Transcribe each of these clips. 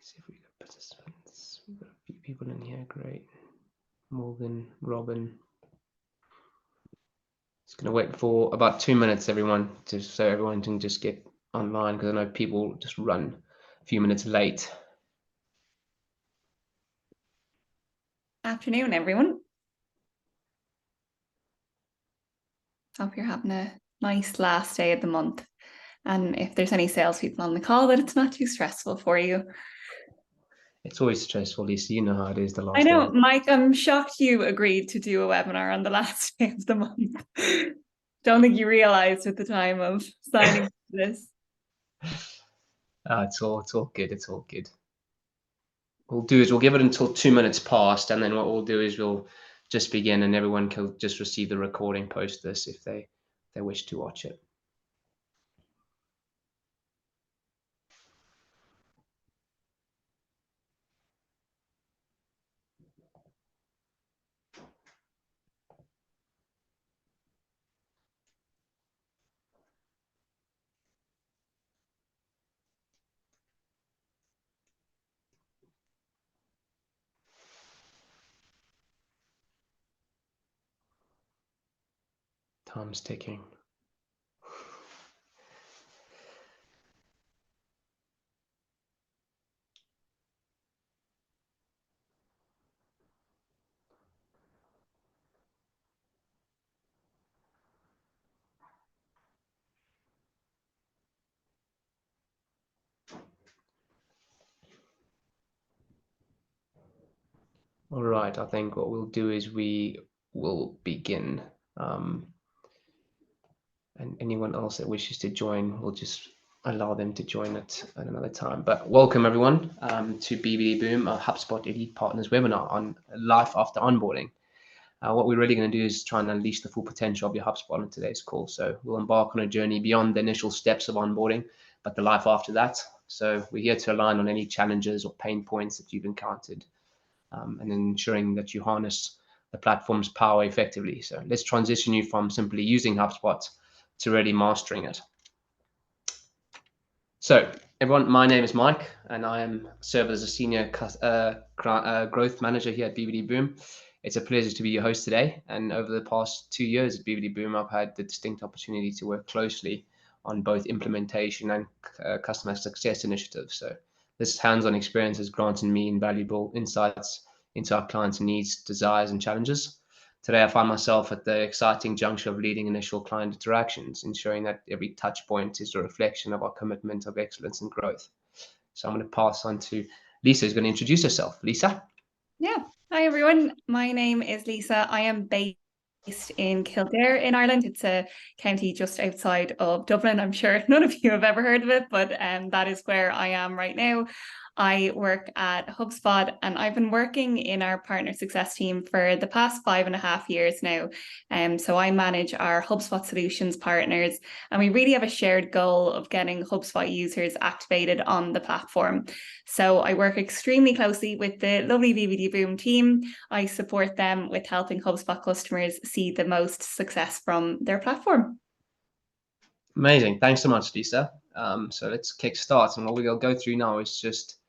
See if we got participants. We've got a few people in here. Great. Morgan, Robin. Just going to wait for about 2 minutes, everyone, just so everyone can just get online, because I know people just run a few minutes late. Afternoon, everyone. Hope you're having a nice last day of the month. And if there's any salespeople on the call, that it's not too stressful for you. It's always stressful, Lisa. You know how it is the last I know, day. Mike, I'm shocked you agreed to do a webinar on the last day of the month. Don't think you realized at the time of signing this. It's all good. It's all good. What we'll do is we'll give it until 2 minutes past, and then what we'll do is we'll just begin, and everyone can just receive the recording post this if they wish to watch it. Time's ticking. All right, I think what we'll do is we will begin. And anyone else that wishes to join, we'll just allow them to join at another time. But welcome everyone to BBD Boom, a HubSpot Elite Partners webinar on life after onboarding. What we're really going to do is try and unleash the full potential of your HubSpot on today's call. So we'll embark on a journey beyond the initial steps of onboarding, but the life after that. So we're here to align on any challenges or pain points that you've encountered, and then ensuring that you harness the platform's power effectively. So let's transition you from simply using HubSpot to really mastering it. So everyone, my name is Mike, and I am serve as a senior growth manager here at BBD Boom. It's a pleasure to be your host today. And over the past 2 years at BBD Boom, I've had the distinct opportunity to work closely on both implementation and customer success initiatives. So this hands-on experience has granted me invaluable insights into our clients' needs, desires, and challenges. Today, I find myself at the exciting juncture of leading initial client interactions, ensuring that every touch point is a reflection of our commitment of excellence and growth. So I'm going to pass on to Lisa, who's going to introduce herself. Lisa? Yeah. Hi, everyone. My name is Lisa. I am based in Kildare in Ireland. It's a county just outside of Dublin. I'm sure none of you have ever heard of it, but that is where I am right now. I work at HubSpot, and I've been working in our partner success team for the past 5.5 years now. So I manage our HubSpot solutions partners, and we really have a shared goal of getting HubSpot users activated on the platform. So I work extremely closely with the lovely BBD Boom team. I support them with helping HubSpot customers see the most success from their platform. Amazing. Thanks so much, Lisa. So let's kick start. And what we'll go through now is just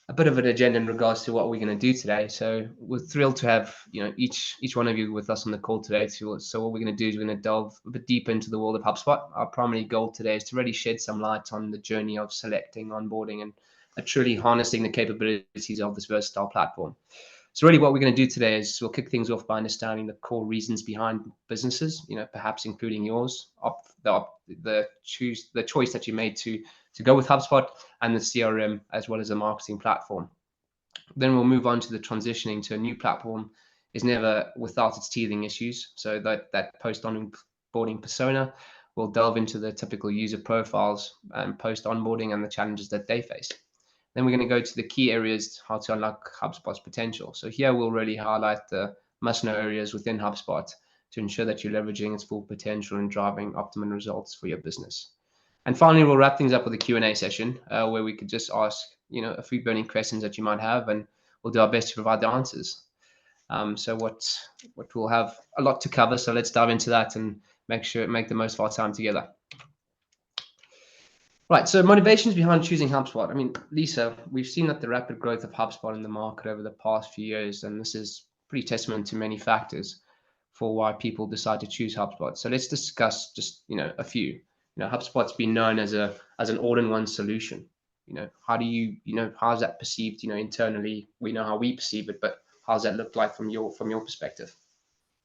a bit of an agenda in regards to what we're going to do today. So we're thrilled to have each one of you with us on the call today. So what we're going to do is we're going to delve a bit deeper into the world of HubSpot. Our primary goal today is to really shed some light on the journey of selecting, onboarding, and truly harnessing the capabilities of this versatile platform. So really what we're going to do today is we'll kick things off by understanding the core reasons behind businesses, perhaps including yours, the choice that you made to go with HubSpot and the CRM as well as a marketing platform. Then we'll move on to the transitioning to a new platform is never without its teething issues. So that post-onboarding persona, we'll delve into the typical user profiles and post-onboarding and the challenges that they face. Then we're going to go to the key areas, how to unlock HubSpot's potential. So here we'll really highlight the must-know areas within HubSpot to ensure that you're leveraging its full potential and driving optimum results for your business. And finally, we'll wrap things up with a Q&A session where we could just ask, a few burning questions that you might have, and we'll do our best to provide the answers. So what we'll have a lot to cover. So let's dive into that and make the most of our time together. Right. So motivations behind choosing HubSpot. I mean, Lisa, we've seen that the rapid growth of HubSpot in the market over the past few years, and this is pretty testament to many factors for why people decide to choose HubSpot. So let's discuss just a few. HubSpot's been known as an all-in-one solution. How do how's that perceived? Internally, we know how we perceive it, but how's that look like from your perspective?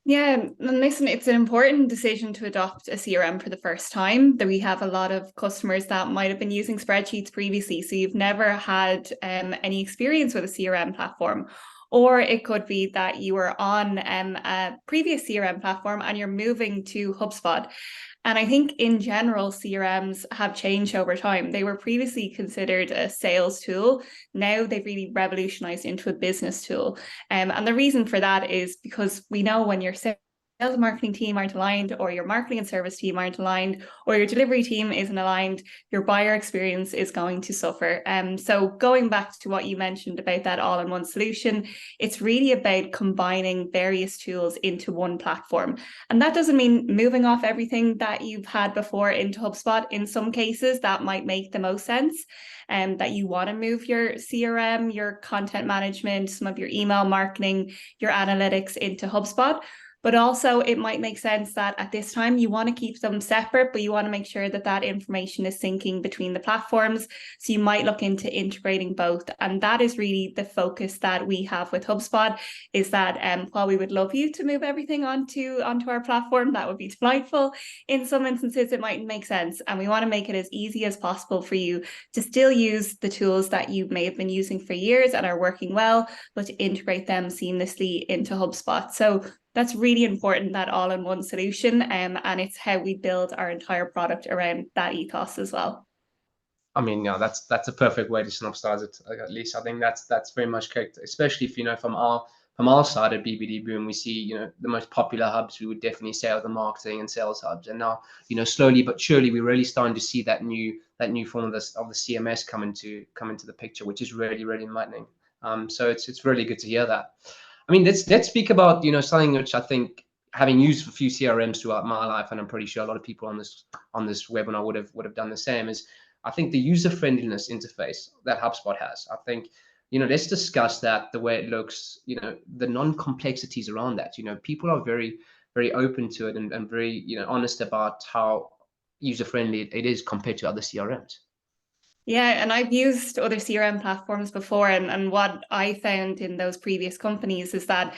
Yeah, and listen, it's an important decision to adopt a CRM for the first time. That we have a lot of customers that might have been using spreadsheets previously, so you've never had any experience with a CRM platform. Or it could be that you were on a previous CRM platform and you're moving to HubSpot. And I think in general, CRMs have changed over time. They were previously considered a sales tool. Now they've really revolutionized into a business tool. And the reason for that is because we know when your sales and marketing team aren't aligned, or your marketing and service team aren't aligned, or your delivery team isn't aligned, your buyer experience is going to suffer. So going back to what you mentioned about that all-in-one solution, it's really about combining various tools into one platform. And that doesn't mean moving off everything that you've had before into HubSpot. In some cases, that might make the most sense. That you want to move your CRM, your content management, some of your email marketing, your analytics into HubSpot. But also, it might make sense that at this time you want to keep them separate, but you want to make sure that that information is syncing between the platforms. So you might look into integrating both. And that is really the focus that we have with HubSpot, is that while we would love you to move everything onto our platform, that would be delightful. In some instances, it might make sense. And we want to make it as easy as possible for you to still use the tools that you may have been using for years and are working well, but to integrate them seamlessly into HubSpot. So that's really important, that all-in-one solution, and it's how we build our entire product around that ethos as well. I mean, that's a perfect way to synopsize it. At least I think that's very much correct. Especially if from our side at BBD Boom, we see the most popular hubs. We would definitely say are the marketing and sales hubs, and now slowly but surely we're really starting to see that new form of the CMS come into the picture, which is really enlightening. So it's really good to hear that. I mean, let's speak about something which I think, having used a few CRMs throughout my life, and I'm pretty sure a lot of people on this webinar would have done the same, is I think the user friendliness interface that HubSpot has. I think let's discuss that, the way it looks, the non-complexities around that. People are very open to it, and very honest about how user friendly it is compared to other CRMs. Yeah, and I've used other CRM platforms before, and what I found in those previous companies is that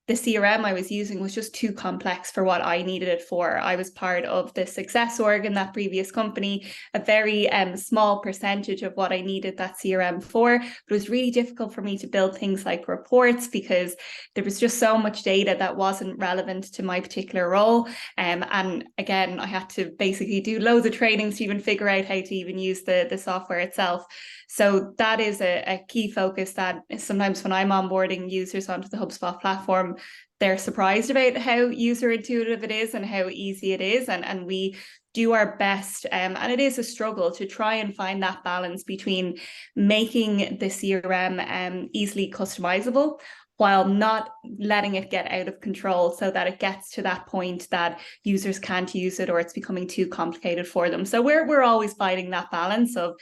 the CRM I was using was just too complex for what I needed it for. I was part of the success org in that previous company, a very small percentage of what I needed that CRM for. But it was really difficult for me to build things like reports, because there was just so much data that wasn't relevant to my particular role. And again, I had to basically do loads of trainings to even figure out how to even use the software itself. So that is a key focus, that sometimes when I'm onboarding users onto the HubSpot platform, they're surprised about how user intuitive it is and how easy it is. And we do our best. And it is a struggle to try and find that balance between making the CRM easily customizable, while not letting it get out of control, so that it gets to that point that users can't use it or it's becoming too complicated for them. So we're always fighting that balance of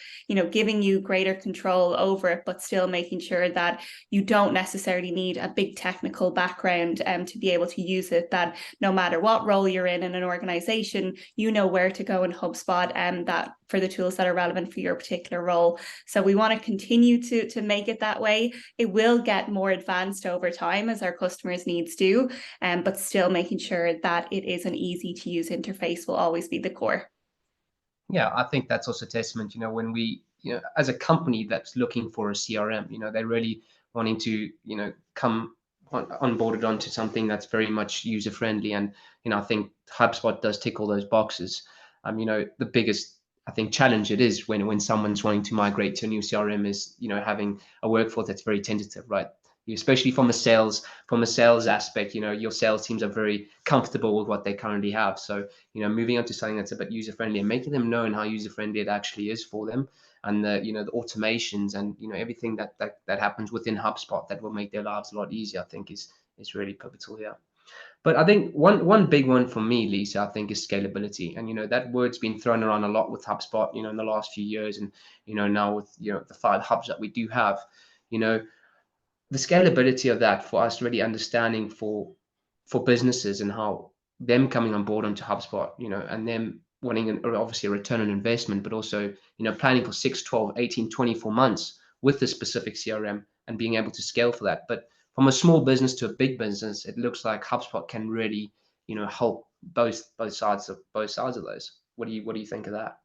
giving you greater control over it, but still making sure that you don't necessarily need a big technical background to be able to use it. That no matter what role you're in an organization, you know where to go in HubSpot, and that for the tools that are relevant for your particular role. So we want to continue to make it that way. It will get more advanced over time as our customers' needs do, but still making sure that it is an easy to use interface will always be the core. Yeah, I think that's also testament, when we, as a company that's looking for a CRM, they're really wanting to, come onboarded onto something that's very much user friendly. And, I think HubSpot does tick all those boxes. The biggest, I think, challenge it is when someone's wanting to migrate to a new CRM is, having a workforce that's very tentative, right? Especially from a sales aspect, your sales teams are very comfortable with what they currently have. So, moving on to something that's a bit user friendly and making them know how user friendly it actually is for them, and the automations and everything that happens within HubSpot that will make their lives a lot easier, I think is really pivotal here. But I think one big one for me, Lisa, I think is scalability. And that word's been thrown around a lot with HubSpot, in the last few years, and now with the 5 hubs that we do have, you know, the scalability of that for us really understanding for businesses and how them coming on board onto HubSpot, and them wanting obviously a return on investment, but also, planning for 6, 12, 18, 24 months with the specific CRM and being able to scale for that. But from a small business to a big business, it looks like HubSpot can really, help both sides of those. What do you think of that?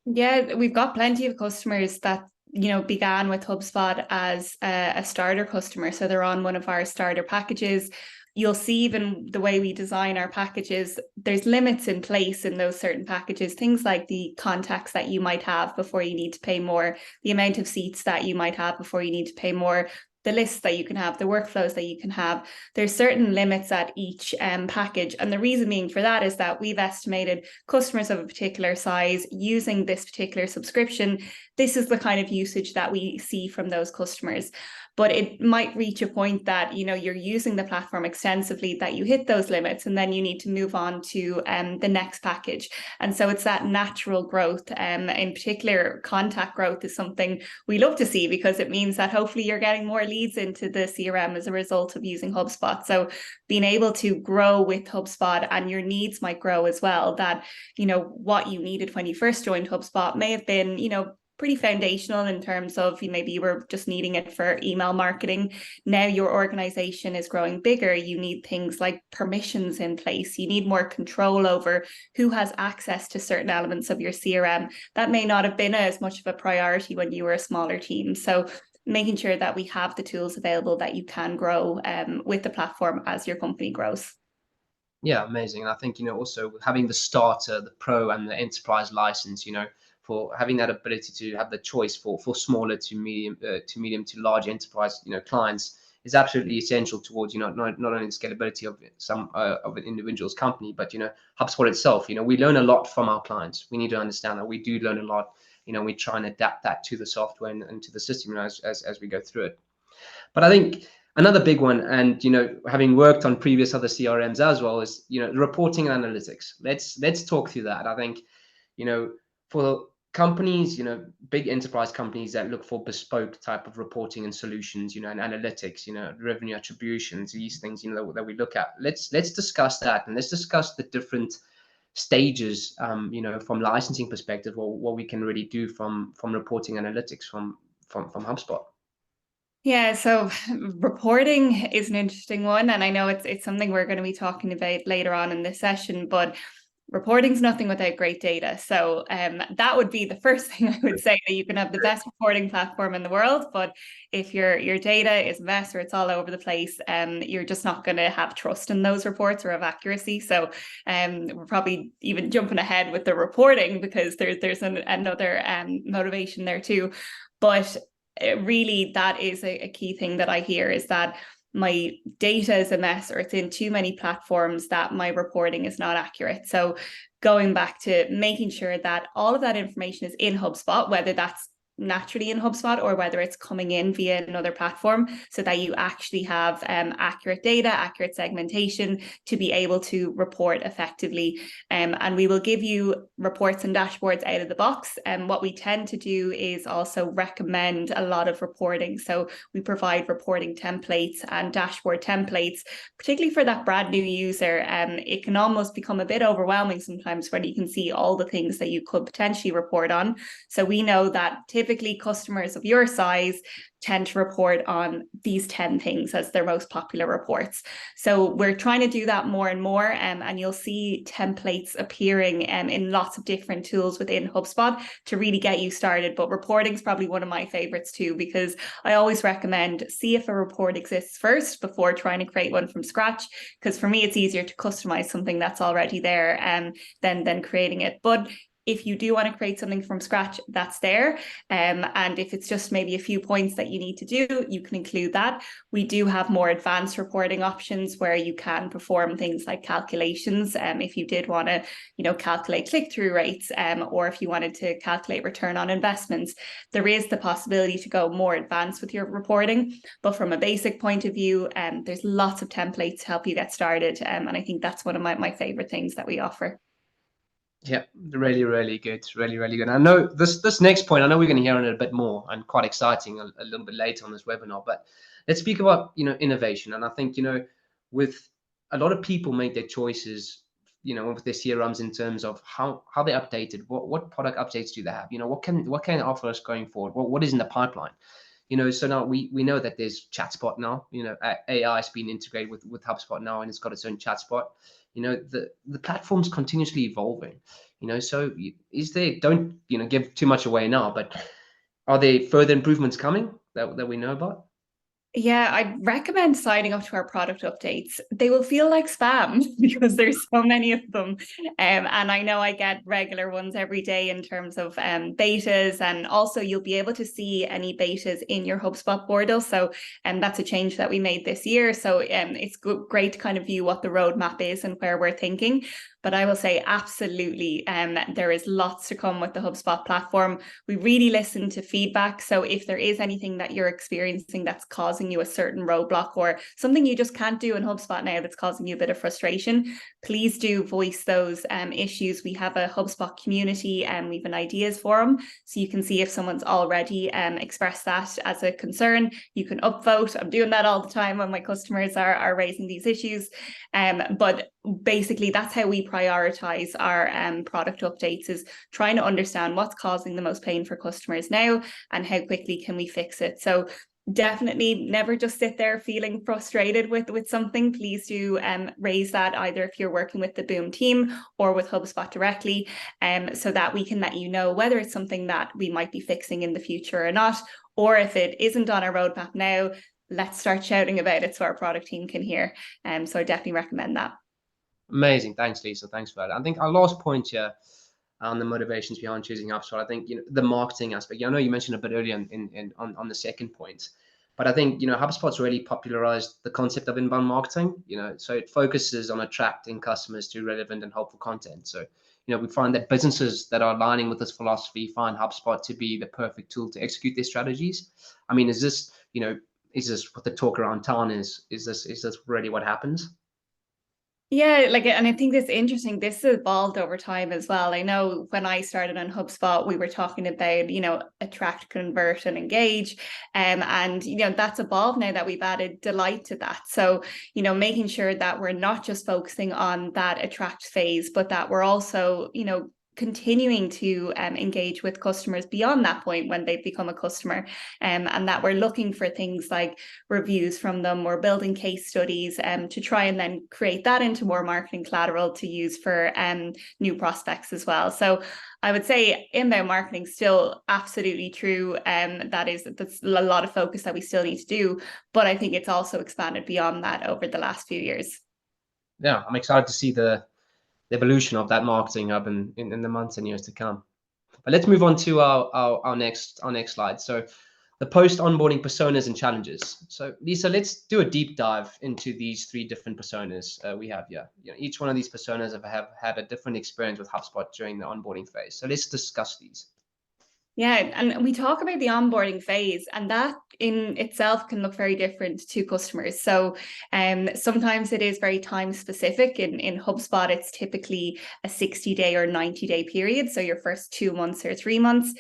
Yeah, we've got plenty of customers that began with HubSpot as a starter customer. So they're on one of our starter packages. You'll see even the way we design our packages, there's limits in place in those certain packages. Things like the contacts that you might have before you need to pay more, the amount of seats that you might have before you need to pay more, the lists that you can have, the workflows that you can have. There's certain limits at each package. And the reason being for that is that we've estimated customers of a particular size using this particular subscription. This is the kind of usage that we see from those customers. But it might reach a point that you're using the platform extensively, that you hit those limits, and then you need to move on to the next package. And so it's that natural growth. In particular, contact growth is something we love to see, because it means that hopefully you're getting more leads into the CRM as a result of using HubSpot. So being able to grow with HubSpot, and your needs might grow as well, that what you needed when you first joined HubSpot may have been pretty foundational in terms of maybe you were just needing it for email marketing. Now your organization is growing bigger. You need things like permissions in place. You need more control over who has access to certain elements of your CRM. That may not have been as much of a priority when you were a smaller team. So making sure that we have the tools available that you can grow with the platform as your company grows. Yeah, amazing. And I think, also having the starter, the pro, and the enterprise license, for having that ability to have the choice for smaller to medium to large enterprise clients is absolutely essential towards not only the scalability of some of an individual's company, but HubSpot itself. We learn a lot from our clients. We need to understand that we do learn a lot. We try and adapt that to the software and to the system as we go through it. But I think another big one, and having worked on previous other CRMs as well, is reporting and analytics. Let's talk through that. I think for companies, big enterprise companies that look for bespoke type of reporting and solutions, and analytics, revenue attributions, these things, that we look at. Let's discuss that, and let's discuss the different stages, from licensing perspective, or what we can really do from reporting analytics from HubSpot. Yeah, so reporting is an interesting one, and I know it's something we're going to be talking about later on in this session, but reporting's nothing without great data. So that would be the first thing I would say, that you can have the best reporting platform in the world, but if your data is a mess or it's all over the place, you're just not going to have trust in those reports or of accuracy. So we're probably even jumping ahead with the reporting, because there's another motivation there too. But really, that is a key thing that I hear, is that my data is a mess, or it's in too many platforms, that my reporting is not accurate. So going back to making sure that all of that information is in HubSpot, whether that's naturally in HubSpot or whether it's coming in via another platform, so that you actually have accurate data, accurate segmentation to be able to report effectively. And we will give you reports and dashboards out of the box. And what we tend to do is also recommend a lot of reporting. So we provide reporting templates and dashboard templates, particularly for that brand new user. It can almost become a bit overwhelming sometimes when you can see all the things that you could potentially report on. So we know that typically customers of your size tend to report on these 10 things as their most popular reports. So we're trying to do that more and more, and you'll see templates appearing in lots of different tools within HubSpot to really get you started. But reporting is probably one of my favorites too, because I always recommend see if a report exists first before trying to create one from scratch, because for me it's easier to customize something that's already there than creating it. But if you do want to create something from scratch, that's there. And if it's just maybe a few points that you need to do, you can include that. We do have more advanced reporting options where you can perform things like calculations. If you did want to, calculate click-through rates, or if you wanted to calculate return on investments, there is the possibility to go more advanced with your reporting. But from a basic point of view, there's lots of templates to help you get started. And I think that's one of my favorite things that we offer. Yeah, really, really good. Really, really good. I know this next point, I know we're going to hear on it a bit more and quite exciting a little bit later on this webinar, but let's speak about, innovation. And I think, with a lot of people make their choices, with their CRMs in terms of how they updated, what product updates do they have? What can they offer us going forward? What is in the pipeline? So now we know that there's ChatSpot now. AI has been integrated with HubSpot now, and it's got its own ChatSpot. The platform's continuously evolving. So is there, don't give too much away now, but are there further improvements coming that we know about? Yeah, I'd recommend signing up to our product updates. They will feel like spam because there's so many of them. And I know I get regular ones every day in terms of betas, and also you'll be able to see any betas in your HubSpot portal. So that's a change that we made this year. So it's great to kind of view what the roadmap is and where we're thinking. But I will say absolutely, there is lots to come with the HubSpot platform. We really listen to feedback. So if there is anything that you're experiencing that's causing you a certain roadblock, or something you just can't do in HubSpot now that's causing you a bit of frustration, please do voice those issues. We have a HubSpot community and we have an ideas forum. So you can see if someone's already expressed that as a concern, you can upvote. I'm doing that all the time when my customers are raising these issues. But basically that's how we prioritize our product updates, is trying to understand what's causing the most pain for customers now and how quickly can we fix it. So definitely never just sit there feeling frustrated with something. Please do raise that, either if you're working with the Boom team or with HubSpot directly, so that we can let you know whether it's something that we might be fixing in the future or not, or if it isn't on our roadmap now, let's start shouting about it so our product team can hear. So I definitely recommend that. Amazing. Thanks, Lisa. Thanks for that. I think our last point here on the motivations behind choosing HubSpot, I think, the marketing aspect. I know you mentioned a bit earlier on the second point, but I think, HubSpot's really popularized the concept of inbound marketing, so it focuses on attracting customers to relevant and helpful content. So, we find that businesses that are aligning with this philosophy find HubSpot to be the perfect tool to execute their strategies. I mean, is this what the talk around town is? Is this really what happens? Yeah, and I think it's interesting. This evolved over time as well. I know when I started on HubSpot, we were talking about, attract, convert, and engage. And, that's evolved now that we've added delight to that. So, making sure that we're not just focusing on that attract phase, but that we're also, continuing to engage with customers beyond that point when they've become a customer, and that we're looking for things like reviews from them. We're building case studies to try and then create that into more marketing collateral to use for new prospects as well. So I would say inbound marketing still absolutely true. That's a lot of focus that we still need to do, but I think it's also expanded beyond that over the last few years. Yeah, I'm excited to see the evolution of that marketing hub in the months and years to come. But let's move on to our next slide. So the post onboarding personas and challenges. So Lisa, let's do a deep dive into these three different personas we have here. Each one of these personas have had a different experience with HubSpot during the onboarding phase. So let's discuss these. Yeah, and we talk about the onboarding phase, and that in itself can look very different to customers. So sometimes it is very time specific. In HubSpot, it's typically a 60-day or 90-day period. So your first 2 months or 3 months.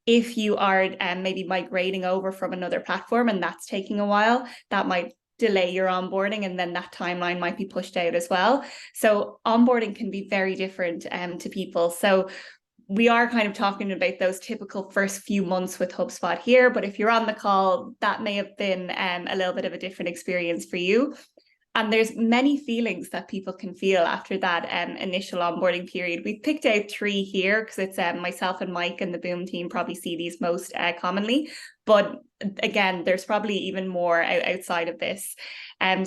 If you are maybe migrating over from another platform and that's taking a while, that might delay your onboarding, and then that timeline might be pushed out as well. So onboarding can be very different to people. So we are kind of talking about those typical first few months with HubSpot here, but if you're on the call, that may have been a little bit of a different experience for you. And there's many feelings that people can feel after that initial onboarding period. We've picked out 3 here because it's myself and Mike and the Boom team probably see these most commonly. But again, there's probably even more outside of this.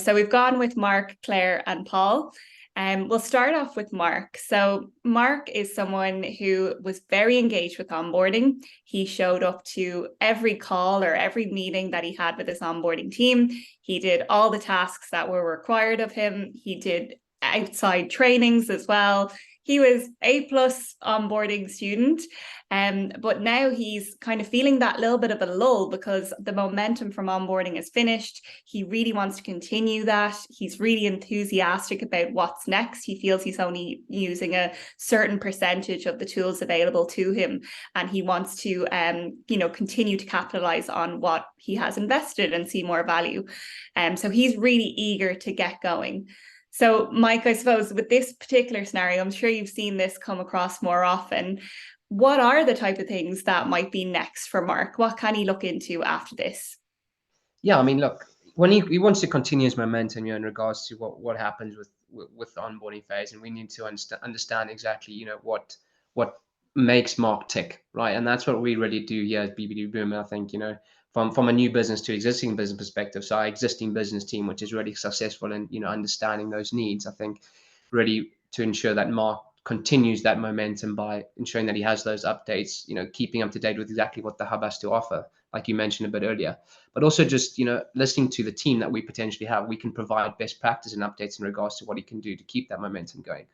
So we've gone with Mark, Claire, and Paul. We'll start off with Mark. So Mark is someone who was very engaged with onboarding. He showed up to every call or every meeting that he had with his onboarding team. He did all the tasks that were required of him. He did outside trainings as well. He was A+ onboarding student. But now he's kind of feeling that little bit of a lull because the momentum from onboarding is finished. He really wants to continue that. He's really enthusiastic about what's next. He feels he's only using a certain percentage of the tools available to him, and he wants to, continue to capitalize on what he has invested and see more value. So he's really eager to get going. So, Mike, I suppose with this particular scenario, I'm sure you've seen this come across more often. What are the type of things that might be next for Mark? What can he look into after this? Yeah, I mean, look, when he wants to continue his momentum, in regards to what happens with the onboarding phase, and we need to understand exactly, what makes Mark tick, right? And that's what we really do here at BBD Boom. I think, from a new business to existing business perspective. So our existing business team, which is really successful in, understanding those needs, I think really to ensure that Mark continues that momentum by ensuring that he has those updates, keeping up to date with exactly what the hub has to offer, like you mentioned a bit earlier. But also just, listening to the team that we potentially have, we can provide best practice and updates in regards to what he can do to keep that momentum going.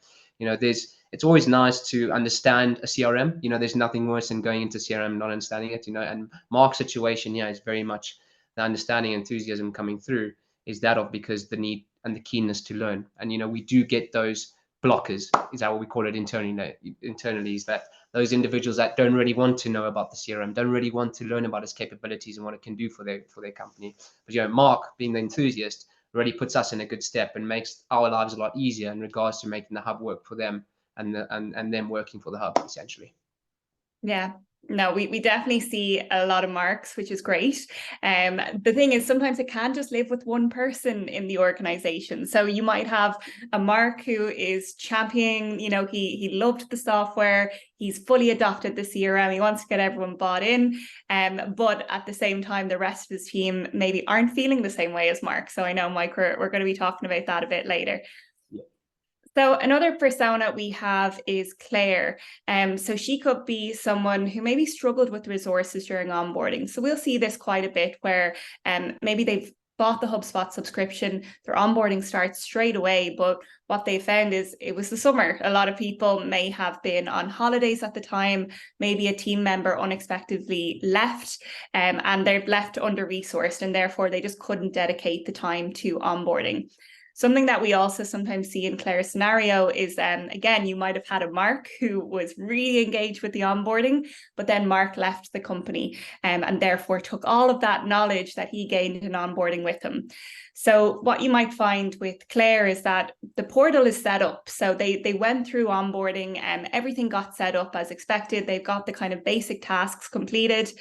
It's always nice to understand a CRM. There's nothing worse than going into CRM not understanding it. And Mark's situation here is very much the understanding, enthusiasm coming through is that of because the need and the keenness to learn. And we do get those blockers, is that what we call it internally, is that those individuals that don't really want to know about the CRM, don't really want to learn about its capabilities and what it can do for their company. But Mark, being the enthusiast, really puts us in a good step and makes our lives a lot easier in regards to making the hub work for them and them working for the hub, essentially. Yeah. No, we definitely see a lot of Marks, which is great. The thing is, sometimes it can just live with one person in the organization. So you might have a Mark who is championing, he loved the software, he's fully adopted the CRM, he wants to get everyone bought in. But at the same time, the rest of his team maybe aren't feeling the same way as Mark. So I know, Mike, we're going to be talking about that a bit later. So another persona we have is Claire. So she could be someone who maybe struggled with resources during onboarding. So we'll see this quite a bit where maybe they've bought the HubSpot subscription, their onboarding starts straight away, but what they found is it was the summer. A lot of people may have been on holidays at the time, maybe a team member unexpectedly left, and they're left under-resourced, and therefore they just couldn't dedicate the time to onboarding. Something that we also sometimes see in Claire's scenario is, again, you might have had a Mark who was really engaged with the onboarding, but then Mark left the company and therefore took all of that knowledge that he gained in onboarding with him. So what you might find with Claire is that the portal is set up. So they went through onboarding and everything got set up as expected. They've got the kind of basic tasks completed,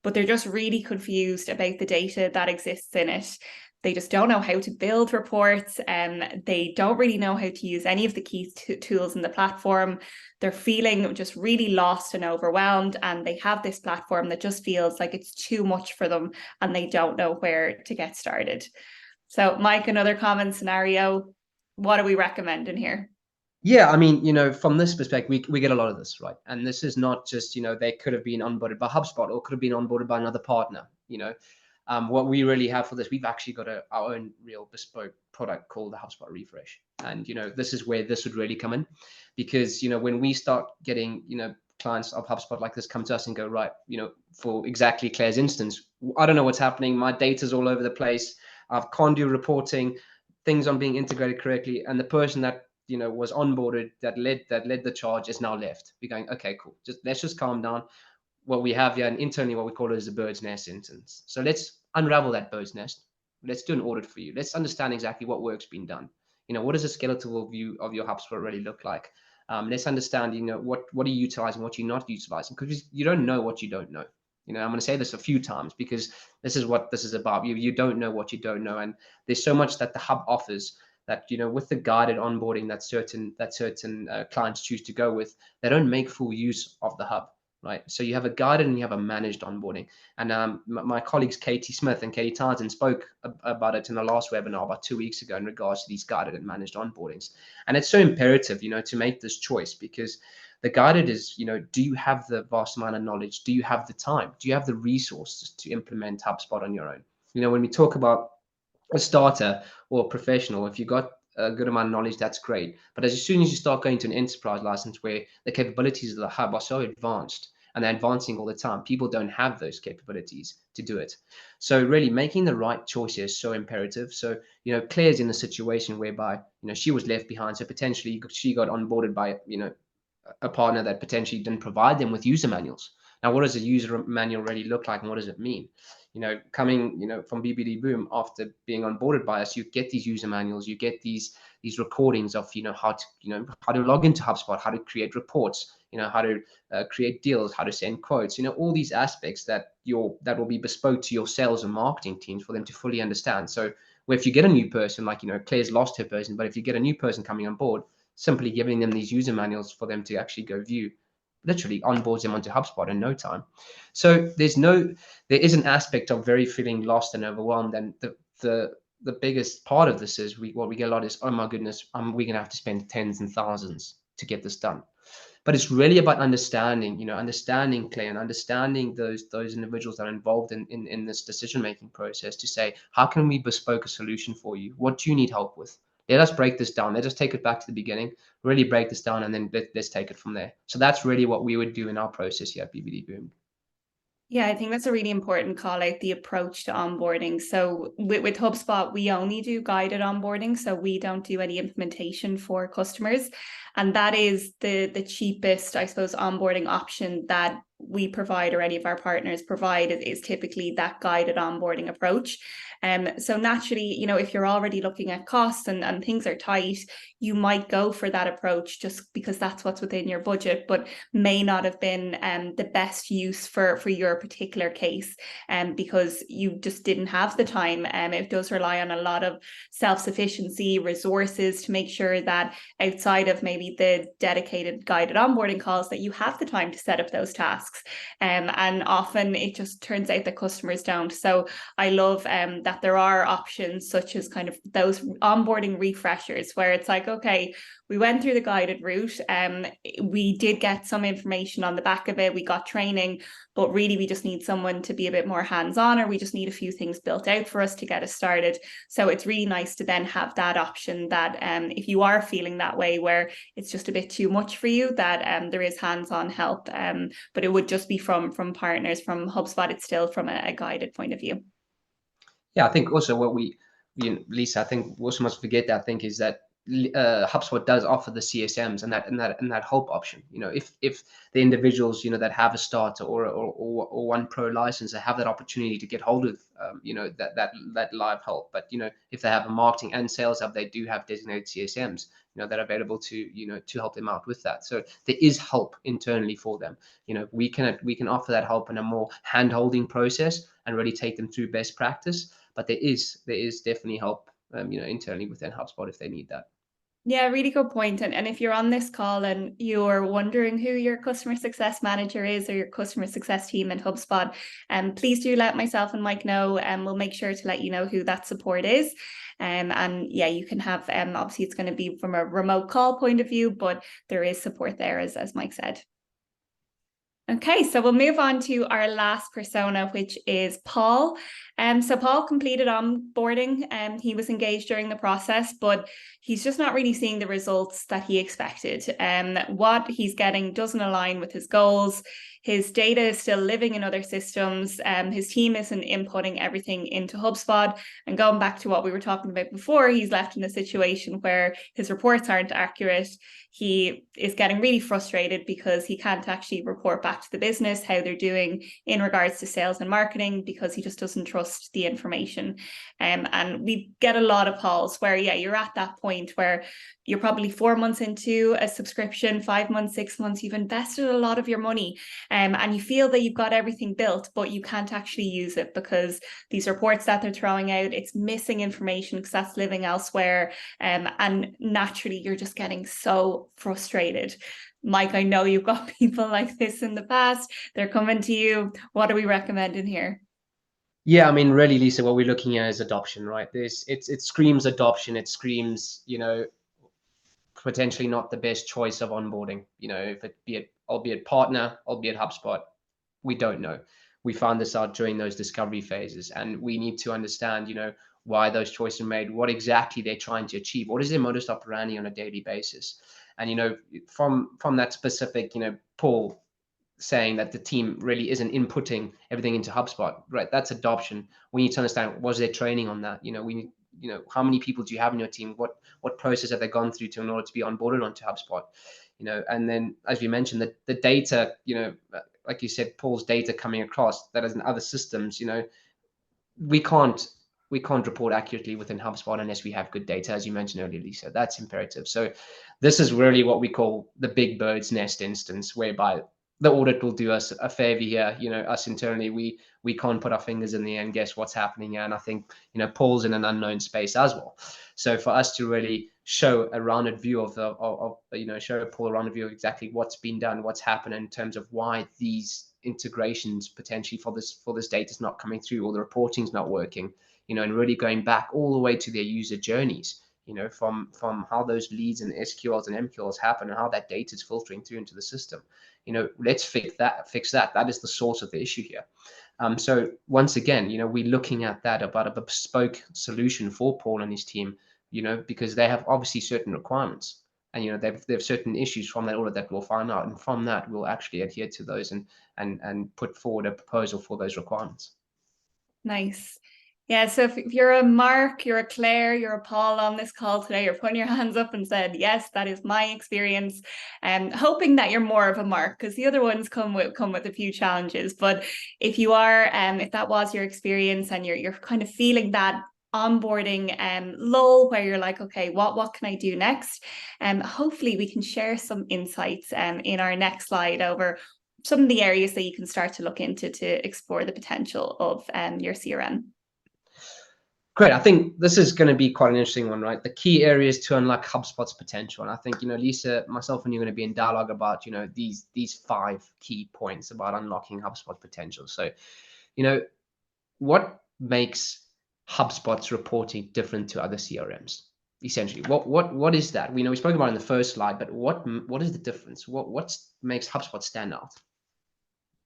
but they're just really confused about the data that exists in it. They just don't know how to build reports, and they don't really know how to use any of the key tools in the platform. They're feeling just really lost and overwhelmed, and they have this platform that just feels like it's too much for them, and they don't know where to get started. So, Mike, another common scenario, what are we recommending here? Yeah, I mean, from this perspective, we get a lot of this, right? And this is not just, they could have been onboarded by HubSpot or could have been onboarded by another partner. What we really have for this, we've actually got our own real bespoke product called the HubSpot Refresh. And, this is where this would really come in, because, when we start getting, clients of HubSpot like this come to us and go, right, for exactly Claire's instance, I don't know what's happening. My data's all over the place. I can't do reporting. Things aren't being integrated correctly. And the person that, was onboarded, that led the charge is now left. We're going, okay, cool. Let's just calm down. What we have here, and internally what we call it is a bird's nest instance. So let's unravel that bird's nest. Let's do an audit for you. Let's understand exactly what work's been done. What does a skeletal view of your HubSpot really look like? Let's understand, what are you utilizing, what you're not utilizing, because you don't know what you don't know. I'm going to say this a few times because this is what this is about. You don't know what you don't know, and there's so much that the hub offers that, with the guided onboarding that certain clients choose to go with, they don't make full use of the hub. right? So you have a guided and you have a managed onboarding. And my colleagues Katie Smith and Katie Townsend spoke about it in the last webinar about 2 weeks ago in regards to these guided and managed onboardings. And it's so imperative, to make this choice, because the guided is, do you have the vast amount of knowledge? Do you have the time? Do you have the resources to implement HubSpot on your own? When we talk about a starter or a professional, if you got a good amount of knowledge, that's great. But as soon as you start going to an enterprise license where the capabilities of the hub are so advanced and they're advancing all the time, people don't have those capabilities to do it. So really making the right choice is so imperative. So, Claire's in a situation whereby, she was left behind. So potentially she got onboarded by, a partner that potentially didn't provide them with user manuals. Now, what does a user manual really look like, and what does it mean? Coming, from BBD Boom, after being onboarded by us, you get these user manuals, you get these recordings of, how to log into HubSpot, how to create reports, how to create deals, how to send quotes, all these aspects that will be bespoke to your sales and marketing teams for them to fully understand. So where if you get a new person, like, Claire's lost her person, but if you get a new person coming on board, simply giving them these user manuals for them to actually go view, literally onboards them onto HubSpot in no time. So there is an aspect of very feeling lost and overwhelmed. And the biggest part of this is what we get a lot is, oh my goodness, we're gonna have to spend tens and thousands to get this done. But it's really about understanding Claire, and understanding those individuals that are involved in this decision-making process, to say, how can we bespoke a solution for you? What do you need help with? Let us break this down. Let us take it back to the beginning, really break this down, and then let's take it from there. So that's really what we would do in our process here at BBD Boom. Yeah, I think that's a really important call out, the approach to onboarding. So with HubSpot, we only do guided onboarding. So we don't do any implementation for customers. And that is the cheapest, I suppose, onboarding option that we provide, or any of our partners provide, is typically that guided onboarding approach. So naturally, if you're already looking at costs and things are tight, you might go for that approach just because that's what's within your budget, but may not have been the best use for your particular case, because you just didn't have the time. It does rely on a lot of self-sufficiency, resources, to make sure that outside of maybe the dedicated guided onboarding calls, that you have the time to set up those tasks. And often it just turns out that customers don't. So I love that there are options such as kind of those onboarding refreshers, where it's like, okay, we went through the guided route. We did get some information on the back of it. We got training, but really we just need someone to be a bit more hands-on, or we just need a few things built out for us to get us started. So it's really nice to then have that option that if you are feeling that way, where it's just a bit too much for you, that there is hands-on help. But it would just be from partners. From HubSpot, it's still from a guided point of view. Yeah, I think also what Lisa, I think we also must forget that, I think, is that HubSpot does offer the CSMs and that help option. If the individuals that have a starter or one pro license, they have that opportunity to get hold of that live help. But if they have a marketing and sales hub, they do have designated CSMs that are available to help them out with that. So there is help internally for them. We can offer that help in a more hand-holding process and really take them through best practice. But there is definitely help internally within HubSpot if they need that. Yeah, really good point. And if you're on this call and you're wondering who your customer success manager is, or your customer success team in HubSpot, please do let myself and Mike know, and we'll make sure to let you know who that support is. And yeah, you can have, obviously it's going to be from a remote call point of view, but there is support there, as Mike said. Okay, so we'll move on to our last persona, which is Paul. So Paul completed onboarding, and he was engaged during the process, but he's just not really seeing the results that he expected. What he's getting doesn't align with his goals. His data is still living in other systems. His team isn't inputting everything into HubSpot. And going back to what we were talking about before, he's left in a situation where his reports aren't accurate. He is getting really frustrated because he can't actually report back to the business how they're doing in regards to sales and marketing, because he just doesn't trust the information. And we get a lot of calls where, yeah, you're at that point where you're probably 4 months into a subscription, 5 months, 6 months, you've invested a lot of your money, and you feel that you've got everything built, but you can't actually use it because these reports that they're throwing out, it's missing information because that's living elsewhere. And naturally, you're just getting so frustrated. Mike, I know you've got people like this in the past. They're coming to you. What are we recommending here? Yeah, I mean, really, Lisa, what we're looking at is adoption, right? It screams adoption. It screams, potentially not the best choice of onboarding. If it be it, albeit partner, albeit HubSpot, we don't know. We found this out during those discovery phases, and we need to understand, why those choices are made, what exactly they're trying to achieve, what is their modus operandi on a daily basis, and from that specific, Paul saying that the team really isn't inputting everything into HubSpot, right? That's adoption. We need to understand, was there training on that? We need, how many people do you have in your team? What process have they gone through in order to be onboarded onto HubSpot? And then as you mentioned, the data, like you said, Paul's data coming across that is in other systems, we can't report accurately within HubSpot unless we have good data, as you mentioned earlier, Lisa. That's imperative. So this is really what we call the big bird's nest instance, whereby the audit will do us a favor here. Us internally, we can't put our fingers in the air and guess what's happening here. And I think, Paul's in an unknown space as well. So for us to really show a rounded view show Paul a rounded view of exactly what's been done, what's happened in terms of why these integrations potentially for this data is not coming through, or the reporting is not working, and really going back all the way to their user journeys, from how those leads and SQLs and MQLs happen and how that data is filtering through into the system. Let's fix that. That is the source of the issue here. So once again, we're looking at that about a bespoke solution for Paul and his team, because they have obviously certain requirements, and they have certain issues from that audit that we'll find out, and from that we'll actually adhere to those and put forward a proposal for those requirements. Nice. Yeah, so if you're a Mark, you're a Claire, you're a Paul on this call today, you're putting your hands up and said, yes, that is my experience. And hoping that you're more of a Mark, because the other ones come with a few challenges. But if you are, if that was your experience and you're kind of feeling that onboarding lull where you're like, okay, what can I do next? Hopefully we can share some insights in our next slide over some of the areas that you can start to look into to explore the potential of your CRM. Great. I think this is going to be quite an interesting one, right? The key areas to unlock HubSpot's potential. And I think, Lisa, myself, and you're going to be in dialogue about, these 5 key points about unlocking HubSpot potential. So, what makes HubSpot's reporting different to other CRMs? Essentially, what is that? We spoke about it in the first slide, but what is the difference? What makes HubSpot stand out?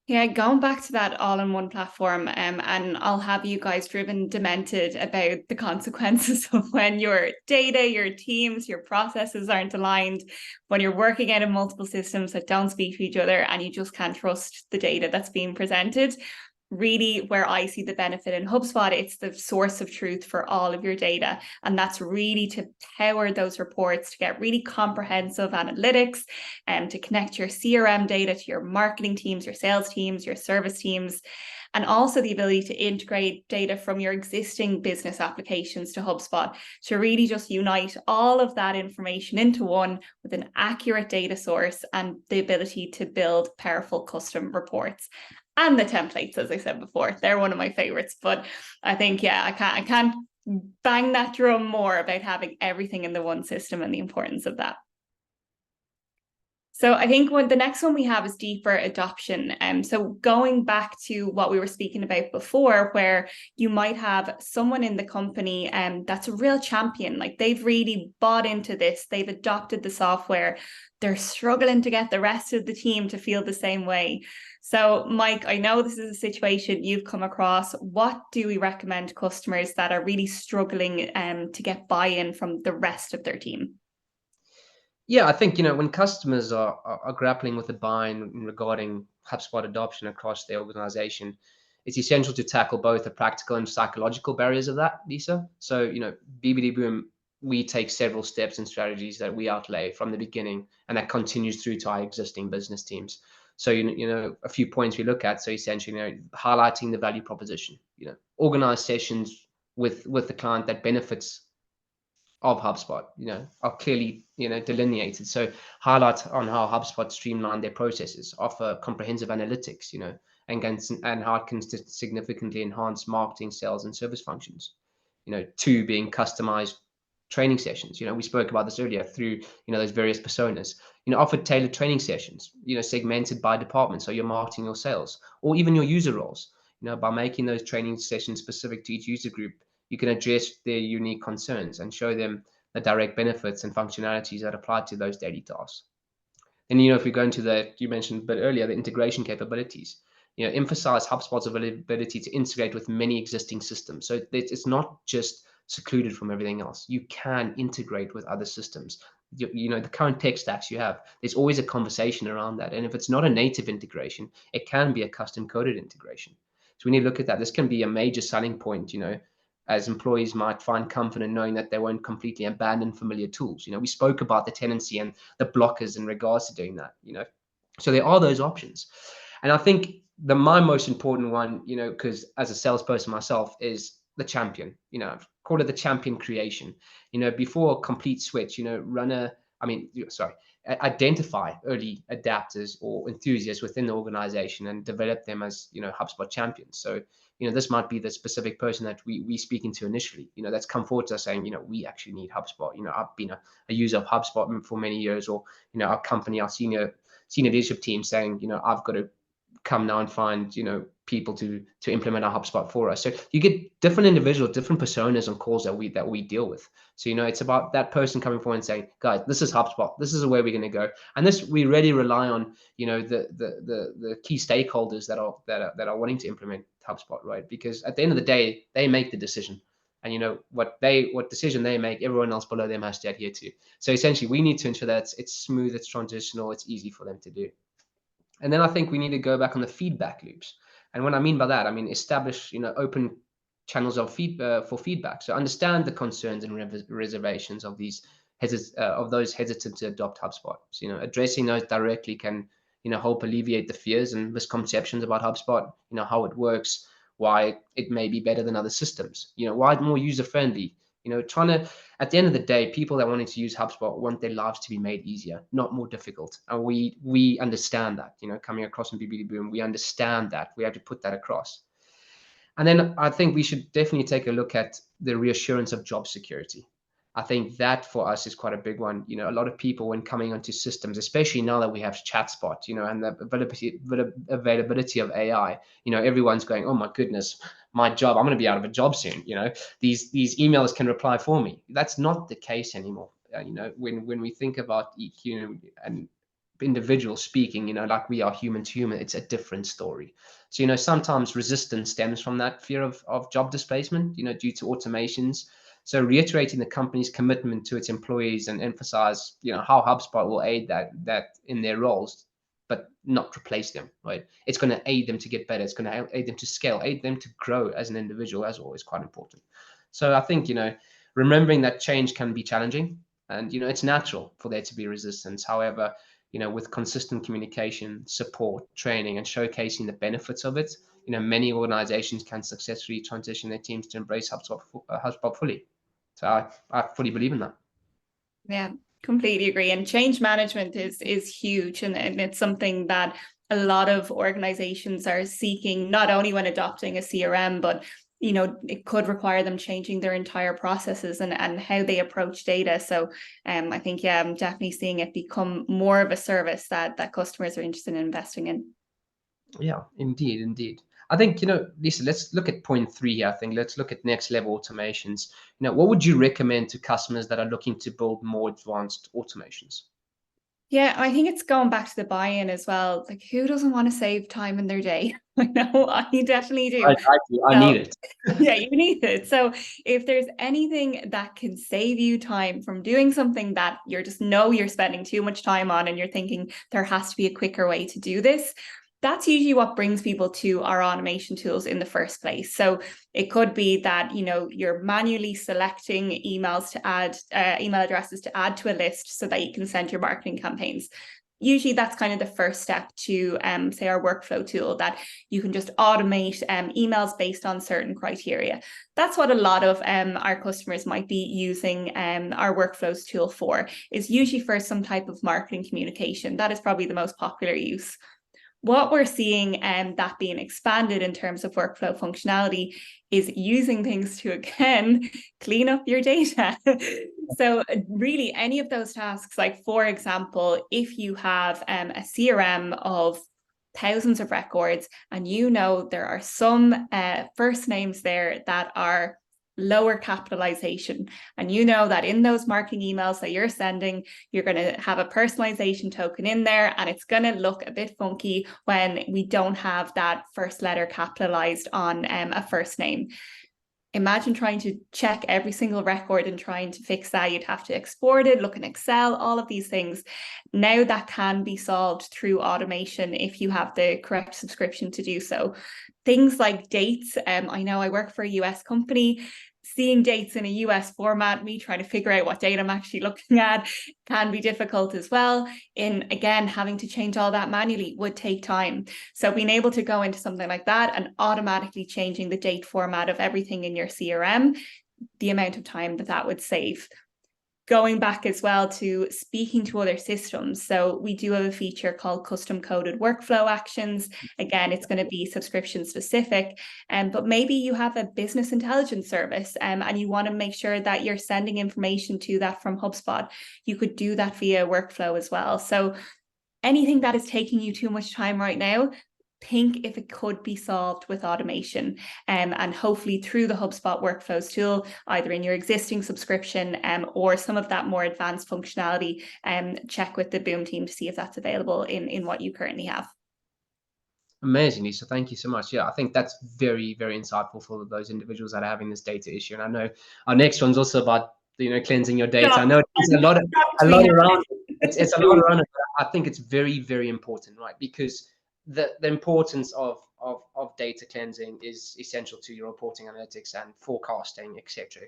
Yeah, going back to that all-in-one platform, and I'll have you guys driven demented about the consequences of when your data, your teams, your processes aren't aligned, when you're working out in multiple systems that don't speak to each other and you just can't trust the data that's being presented. Really, where I see the benefit in HubSpot, it's the source of truth for all of your data. And that's really to power those reports, to get really comprehensive analytics, and to connect your CRM data to your marketing teams, your sales teams, your service teams, and also the ability to integrate data from your existing business applications to HubSpot to really just unite all of that information into one with an accurate data source and the ability to build powerful custom reports. And the templates, as I said before, they're one of my favorites. But I think, yeah, I can't bang that drum more about having everything in the one system and the importance of that. So I think the next one we have is deeper adoption. So going back to what we were speaking about before, where you might have someone in the company that's a real champion, like they've really bought into this, they've adopted the software, they're struggling to get the rest of the team to feel the same way. So Mike, I know this is a situation you've come across. What do we recommend customers that are really struggling to get buy-in from the rest of their team? Yeah, I think, when customers are grappling with the buy-in regarding HubSpot adoption across their organization, it's essential to tackle both the practical and psychological barriers of that, Lisa. So, BBD Boom, we take several steps and strategies that we outlay from the beginning, and that continues through to our existing business teams. So, a few points we look at. So essentially, highlighting the value proposition, organize sessions with the client that benefits of HubSpot, are clearly, delineated. So highlight on how HubSpot streamline their processes, offer comprehensive analytics, and how it can significantly enhance marketing, sales, and service functions. 2, being customized training sessions. We spoke about this earlier through, those various personas. Offer tailored training sessions, segmented by department. So your marketing, your sales, or even your user roles. By making those training sessions specific to each user group, you can address their unique concerns and show them the direct benefits and functionalities that apply to those daily tasks. And, if we go into you mentioned a bit earlier, the integration capabilities, emphasize HubSpot's ability to integrate with many existing systems. So it's not just secluded from everything else. You can integrate with other systems. The current tech stacks you have, there's always a conversation around that. And if it's not a native integration, it can be a custom coded integration. So we need to look at that. This can be a major selling point, as employees might find comfort in knowing that they won't completely abandon familiar tools. We spoke about the tendency and the blockers in regards to doing that, So there are those options. And I think my most important one, because as a salesperson myself, is the champion, call it the champion creation. Before a complete switch, identify early adapters or enthusiasts within the organization and develop them as, HubSpot champions. So, this might be the specific person that we speaking to initially, that's come forward to us saying, we actually need HubSpot. I've been a user of HubSpot for many years, or, our company, our senior leadership team saying, I've got to come now and find, people to implement our HubSpot for us. So you get different individuals, different personas on calls that we deal with. So, it's about that person coming forward and saying, guys, this is HubSpot. This is the way we're going to go. And this, we really rely on, the key stakeholders that are wanting to implement HubSpot, right? Because at the end of the day, they make the decision. And what decision they make, everyone else below them has to adhere to. So essentially, we need to ensure that it's smooth, it's transitional, it's easy for them to do. And then I think we need to go back on the feedback loops. And what I mean by that, I mean establish, open channels of for feedback. So understand the concerns and reservations of those hesitant to adopt HubSpot. So, addressing those directly can, help alleviate the fears and misconceptions about HubSpot. How it works, why it may be better than other systems. Why it's more user friendly. Trying to, at the end of the day, people that wanting to use HubSpot want their lives to be made easier, not more difficult. And we understand that, coming across in BBD Boom, we understand that. We have to put that across. And then I think we should definitely take a look at the reassurance of job security. I think that for us is quite a big one. A lot of people when coming onto systems, especially now that we have ChatSpot, and the availability of AI, everyone's going, oh my goodness, my job, I'm going to be out of a job soon. These emails can reply for me. That's not the case anymore. When we think about EQ and individuals speaking, like we are human to human, it's a different story. So, sometimes resistance stems from that fear of job displacement, due to automations. So reiterating the company's commitment to its employees and emphasize, how HubSpot will aid that in their roles, but not replace them, right? It's going to aid them to get better. It's going to aid them to scale, aid them to grow as an individual, as always, quite important. So I think, remembering that change can be challenging and, it's natural for there to be resistance. However, with consistent communication, support, training, and showcasing the benefits of it, many organizations can successfully transition their teams to embrace HubSpot fully. So I fully believe in that. Yeah, completely agree. And change management is huge. And it's something that a lot of organizations are seeking, not only when adopting a CRM, but it could require them changing their entire processes and how they approach data. So I think, I'm definitely seeing it become more of a service that customers are interested in investing in. Yeah, indeed. I think, Lisa, let's look at point 3 here. I think let's look at next level automations. What would you recommend to customers that are looking to build more advanced automations? Yeah, I think it's going back to the buy-in as well. Like, who doesn't want to save time in their day? I know I definitely do. I do. I need it. Yeah, you need it. So if there's anything that can save you time from doing something that you're spending too much time on and you're thinking there has to be a quicker way to do this, that's usually what brings people to our automation tools in the first place. So it could be that, you're manually selecting emails to add, email addresses to add to a list so that you can send your marketing campaigns. Usually that's kind of the first step to, say, our workflow tool, that you can just automate emails based on certain criteria. That's what a lot of our customers might be using our workflows tool for, is usually for some type of marketing communication. That is probably the most popular use. What we're seeing that being expanded in terms of workflow functionality is using things to, again, clean up your data. So really any of those tasks, like for example, if you have a CRM of thousands of records and you know there are some first names there that are lower capitalization, and you know that in those marketing emails that you're sending, you're going to have a personalization token in there, and it's going to look a bit funky when we don't have that first letter capitalized on a first name. Imagine trying to check every single record and trying to fix that. You'd have to export it, look in Excel, all of these things. Now that can be solved through automation if you have the correct subscription to do so. Things like dates. I know I work for a US company. Seeing dates in a US format, me trying to figure out what date I'm actually looking at can be difficult as well. In, again, having to change all that manually would take time. So being able to go into something like that and automatically changing the date format of everything in your CRM, the amount of time that that would save. Going back as well to speaking to other systems. So we do have a feature called custom coded workflow actions. Again, it's going to be subscription specific, but maybe you have a business intelligence service and you want to make sure that you're sending information to that from HubSpot. You could do that via workflow as well. So anything that is taking you too much time right now, think if it could be solved with automation, and hopefully through the HubSpot workflows tool, either in your existing subscription or some of that more advanced functionality, check with the Boom team to see if that's available in what you currently have. Amazing, Lisa. Thank you so much. Yeah, I think that's very, very insightful for those individuals that are having this data issue. And I know our next one's also about, cleansing your data. I know it's a lot around. It's a lot around it. But I think it's very, very important, right? Because the importance of data cleansing is essential to your reporting, analytics, and forecasting, et cetera,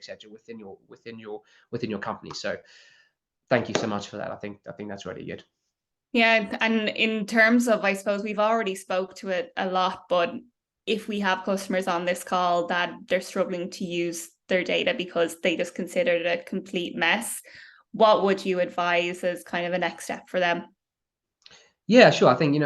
within your company. So thank you so much for that. I think that's really good. Yeah, and in terms of, I suppose we've already spoke to it a lot, but if we have customers on this call that they're struggling to use their data because they just consider it a complete mess, what would you advise as kind of a next step for them? Yeah, sure. I think,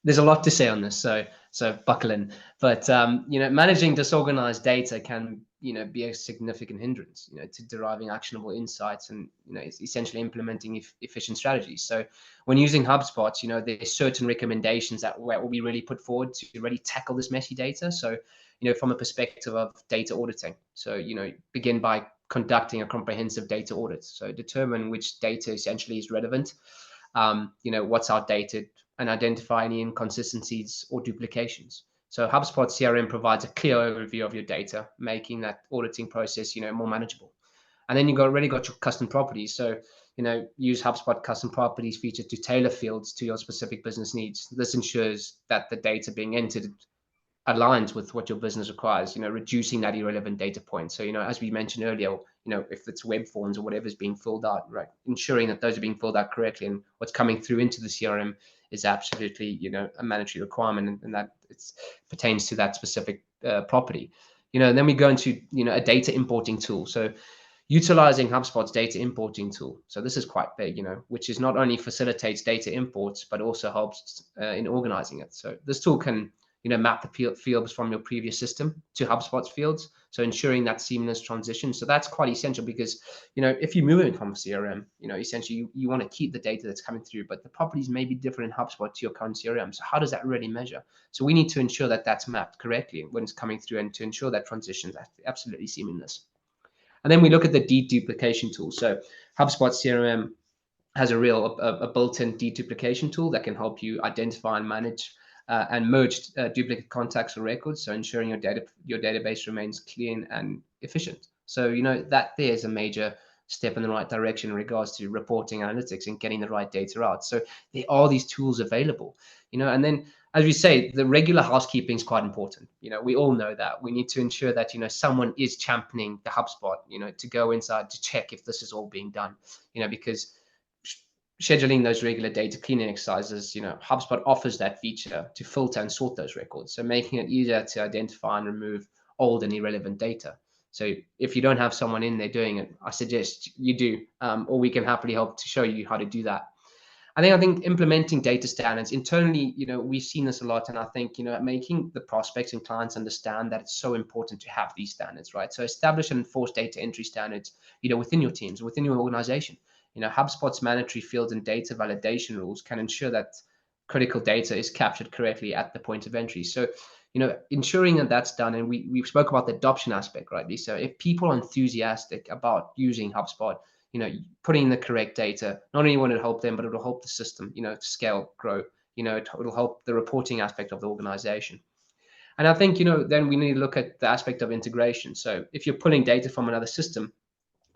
there's a lot to say on this, so buckle in. But managing disorganized data can be a significant hindrance to deriving actionable insights and it's essentially implementing efficient strategies. So when using HubSpot, there's certain recommendations that will be really put forward to really tackle this messy data. So from a perspective of data auditing, so begin by conducting a comprehensive data audit. So determine which data essentially is relevant, what's outdated, and identify any inconsistencies or duplications. So HubSpot CRM provides a clear overview of your data, making that auditing process, more manageable. And then you've already got your custom properties. So, use HubSpot custom properties feature to tailor fields to your specific business needs. This ensures that the data being entered aligns with what your business requires, reducing that irrelevant data point. So, as we mentioned earlier, if it's web forms or whatever's being filled out, right, ensuring that those are being filled out correctly and what's coming through into the CRM is absolutely, a mandatory requirement, and that it pertains to that specific property. And then we go into, a data importing tool. So utilizing HubSpot's data importing tool. So this is quite big, which is not only facilitates data imports, but also helps in organizing it. So this tool can map the fields from your previous system to HubSpot's fields. So ensuring that seamless transition. So that's quite essential because, if you're moving from CRM, essentially you want to keep the data that's coming through, but the properties may be different in HubSpot to your current CRM. So how does that really measure? So we need to ensure that that's mapped correctly when it's coming through and to ensure that transition is absolutely seamless. And then we look at the deduplication tool. So HubSpot CRM has a built-in deduplication tool that can help you identify and manage and merge duplicate contacts or records, so ensuring your database remains clean and efficient. So that there's a major step in the right direction in regards to reporting, analytics, and getting the right data out. So there are these tools available, and then as we say, the regular housekeeping is quite important. We all know that we need to ensure that someone is championing the HubSpot, to go inside to check if this is all being done, because scheduling those regular data cleaning exercises, HubSpot offers that feature to filter and sort those records, so making it easier to identify and remove old and irrelevant data. So if you don't have someone in there doing it, I suggest you do, or we can happily help to show you how to do that. I think implementing data standards internally, we've seen this a lot, and I think, making the prospects and clients understand that it's so important to have these standards, right? So establish and enforce data entry standards, within your teams, within your organization. HubSpot's mandatory fields and data validation rules can ensure that critical data is captured correctly at the point of entry. So, ensuring that that's done, and we spoke about the adoption aspect, right, Lisa? If people are enthusiastic about using HubSpot, putting in the correct data, not only will it help them, but it'll help the system, scale, grow. It'll help the reporting aspect of the organization. And I think, then we need to look at the aspect of integration. So if you're pulling data from another system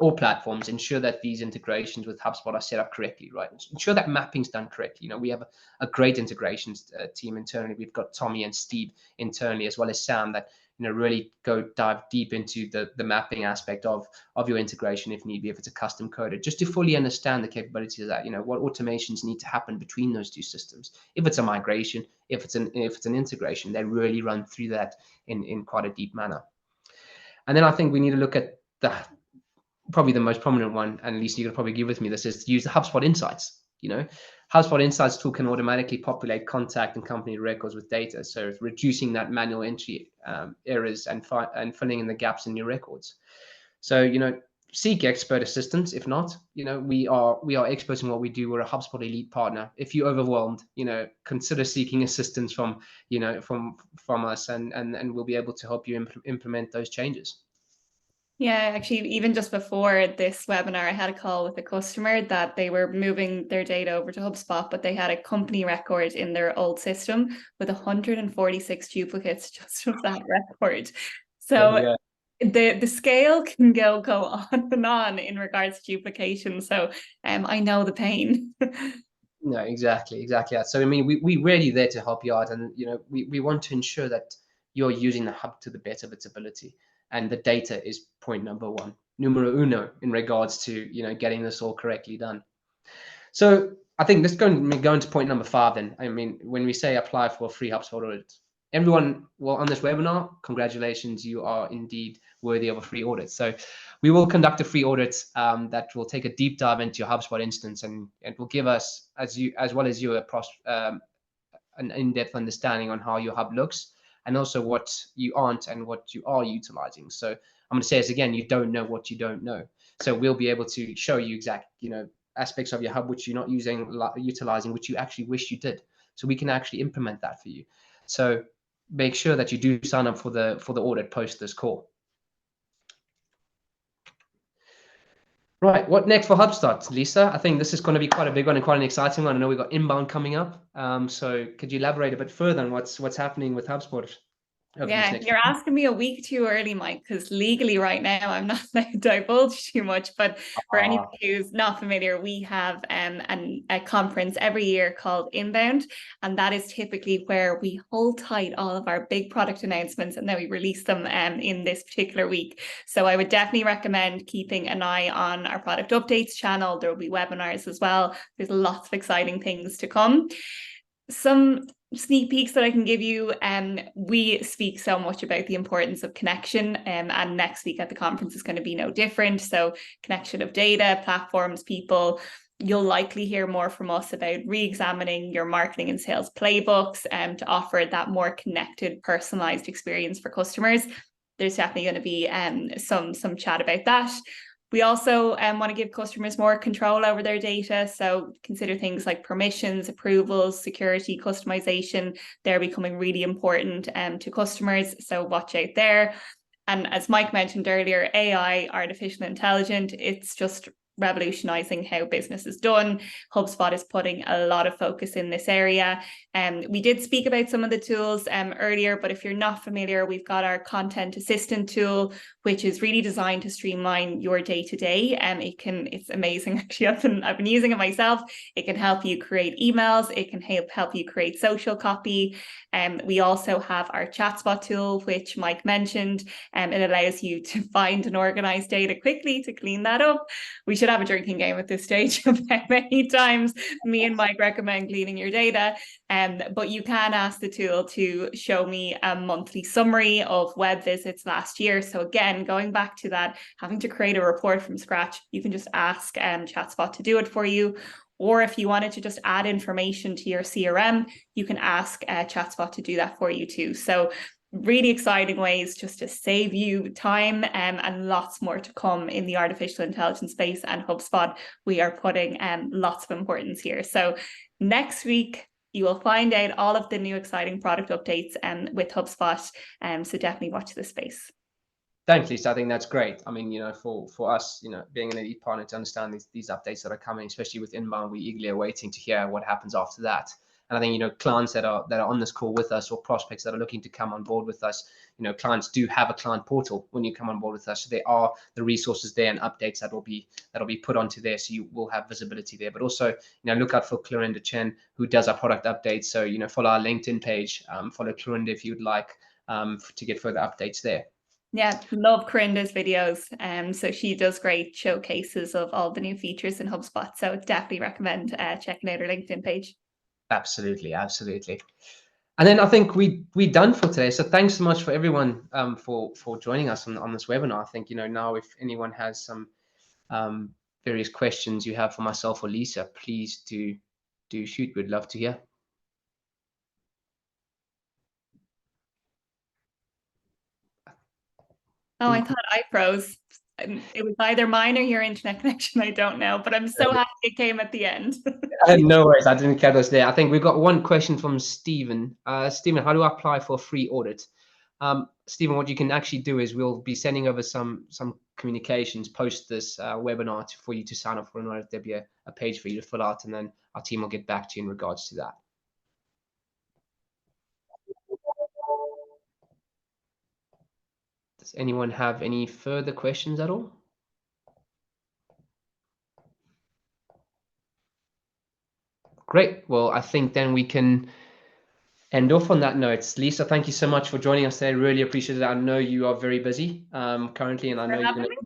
or platforms, ensure that these integrations with HubSpot are set up correctly, right? Ensure that mapping's done correctly. We have a great integrations team internally. We've got Tommy and Steve internally, as well as Sam, that really dive deep into the mapping aspect of your integration if need be, if it's a custom coded, just to fully understand the capabilities of that. What automations need to happen between those two systems. If it's a migration, if it's an integration, they really run through that in quite a deep manner. And then I think we need to look at probably the most prominent one, and Lisa, you can probably agree with me, this is to use the HubSpot Insights. HubSpot Insights tool can automatically populate contact and company records with data, so reducing that manual entry errors and filling in the gaps in your records. So, seek expert assistance. If not, we are experts in what we do. We're a HubSpot elite partner. If you're overwhelmed, consider seeking assistance from us, and we'll be able to help you implement those changes. Yeah, actually, even just before this webinar, I had a call with a customer that they were moving their data over to HubSpot, but they had a company record in their old system with 146 duplicates just of that record. So the scale can go on and on in regards to duplication. So I know the pain. No, exactly that. So I mean, we're really there to help you out, and we want to ensure that you're using the hub to the best of its ability. And the data is point number one, numero uno, in regards to getting this all correctly done. So I think let's go into point number 5 then. I mean, when we say apply for a free HubSpot audit, everyone on this webinar, congratulations, you are indeed worthy of a free audit. So we will conduct a free audit that will take a deep dive into your HubSpot instance, and it will give us, as well as you, an in-depth understanding on how your hub looks, and also what you aren't and what you are utilizing. So I'm going to say this again, you don't know what you don't know. So we'll be able to show you exact, aspects of your hub which you're not utilizing, which you actually wish you did. So we can actually implement that for you. So make sure that you do sign up for the audit post this call. Right, what next for HubSpot, Lisa? I think this is going to be quite a big one and quite an exciting one. I know we've got inbound coming up. So could you elaborate a bit further on what's happening with HubSpot? Yeah, you're asking me a week too early, Mike, because legally right now I'm not allowed to divulge too much. But for anyone who's not familiar, we have a conference every year called Inbound, and that is typically where we hold tight all of our big product announcements, and then we release them in this particular week. So I would definitely recommend keeping an eye on our product updates channel. There will be webinars as well. There's lots of exciting things to come. Some sneak peeks that I can give you, we speak so much about the importance of connection, and next week at the conference is going to be no different. So connection of data, platforms, people. You'll likely hear more from us about re-examining your marketing and sales playbooks to offer that more connected, personalized experience for customers. There's definitely going to be some chat about that. We also want to give customers more control over their data. So consider things like permissions, approvals, security, customization. They're becoming really important to customers. So watch out there. And as Mike mentioned earlier, AI, artificial intelligence, it's just revolutionizing how business is done. HubSpot is putting a lot of focus in this area. We did speak about some of the tools earlier, but if you're not familiar, we've got our content assistant tool, which is really designed to streamline your day-to-day. It's amazing. Actually, I've been using it myself. It can help you create emails. It can help you create social copy. We also have our ChatSpot tool, which Mike mentioned. It allows you to find and organize data quickly to clean that up. We should have a drinking game at this stage of how many times me and Mike recommend cleaning your data. But you can ask the tool to show me a monthly summary of web visits last year. So again, going back to that, having to create a report from scratch, you can just ask ChatSpot to do it for you. Or if you wanted to just add information to your CRM, you can ask ChatSpot to do that for you too. So really exciting ways just to save you time, and lots more to come in the artificial intelligence space. And HubSpot, we are putting lots of importance here. So next week, you will find out all of the new exciting product updates with HubSpot. So definitely watch this space. Thanks, Lisa. I think that's great. I mean, for us, being an elite partner, to understand these updates that are coming, especially with inbound, we eagerly are waiting to hear what happens after that. And I think, clients that are on this call with us, or prospects that are looking to come on board with us, clients do have a client portal when you come on board with us. So there are the resources there and updates that'll be put onto there. So you will have visibility there. But also, look out for Clarinda Chen, who does our product updates. So, follow our LinkedIn page, follow Clarinda if you'd like, to get further updates there. Yeah, love Corinda's videos. So she does great showcases of all the new features in HubSpot. So definitely recommend checking out her LinkedIn page. Absolutely. And then I think we're done for today. So thanks so much for everyone for joining us on this webinar. I think, now if anyone has some various questions you have for myself or Lisa, please do shoot. We'd love to hear. Oh, I thought I froze. It was either mine or your internet connection. I don't know, but I'm so happy it came at the end. No worries. I didn't catch us there. I think we've got one question from Stephen. Stephen, how do I apply for a free audit? Stephen, what you can actually do is we'll be sending over some communications post this webinar for you to sign up for an audit. There'll be a page for you to fill out, and then our team will get back to you in regards to that. Does anyone have any further questions at all? Great. Well, I think then we can end off on that note. Lisa, thank you so much for joining us today. Really appreciate it. I know you are very busy currently, and I know you're going to be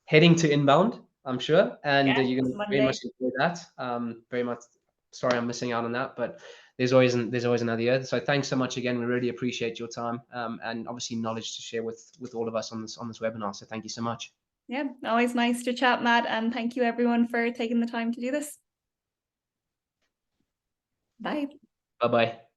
heading to inbound, I'm sure, and you're going to very much enjoy that. Very much sorry I'm missing out on that, but there's always another year. So thanks so much again. We really appreciate your time, and obviously knowledge to share with all of us on this webinar. So thank you so much. Yeah, always nice to chat, Matt, and thank you everyone for taking the time to do this. Bye. Bye-bye.